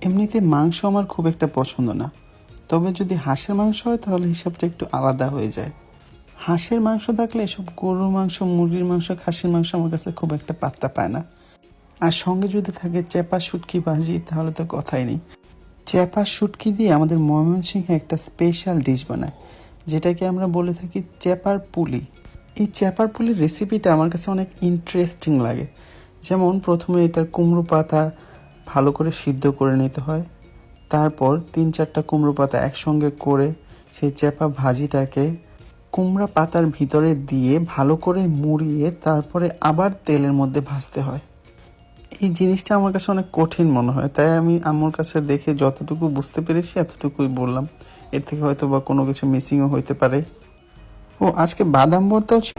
এমনিতে মাংস আমার খুব একটা পছন্দ না, তবে যদি হাঁসের মাংস হয় তাহলে হিসাবটা একটু আলাদা হয়ে যায়। হাঁসের মাংস থাকলে এসব গরুর মাংস, মুরগির মাংস, খাসির মাংস আমার কাছে খুব একটা পাত্তা পায় না। আর সঙ্গে যদি থাকে চ্যাপা শুটকি ভাজি তাহলে তো কথাই নেই। চ্যাপা শুটকি দিয়ে আমাদের ময়মনসিংহে একটা স্পেশাল ডিশ বানায়, যেটাকে আমরা বলে থাকি চ্যাপার পুলি। এই চ্যাপার পুলির রেসিপিটা আমার কাছে অনেক ইন্টারেস্টিং লাগে। যেমন প্রথমে এটার কুমড়ো পাতা ভালো করে সিদ্ধ করে নিতে হয়, তারপর 3-4টা কুমড়ো পাতা একসঙ্গে করে সেই চ্যাপা ভাজিটাকে কুমড়া পাতার ভিতরে দিয়ে ভালো করে মুড়িয়ে তারপরে আবার তেলের মধ্যে ভাজতে হয়। এই জিনিসটা আমার কাছে অনেক কঠিন মনে হয়, তাই আমি আমার কাছে দেখে যতটুকু বুঝতে পেরেছি এতটুকুই বললাম। এর থেকে হয়তো বা কোনো কিছু মিসিংও হইতে পারে। ও আজকে বাদাম ভর্তাও ছিল।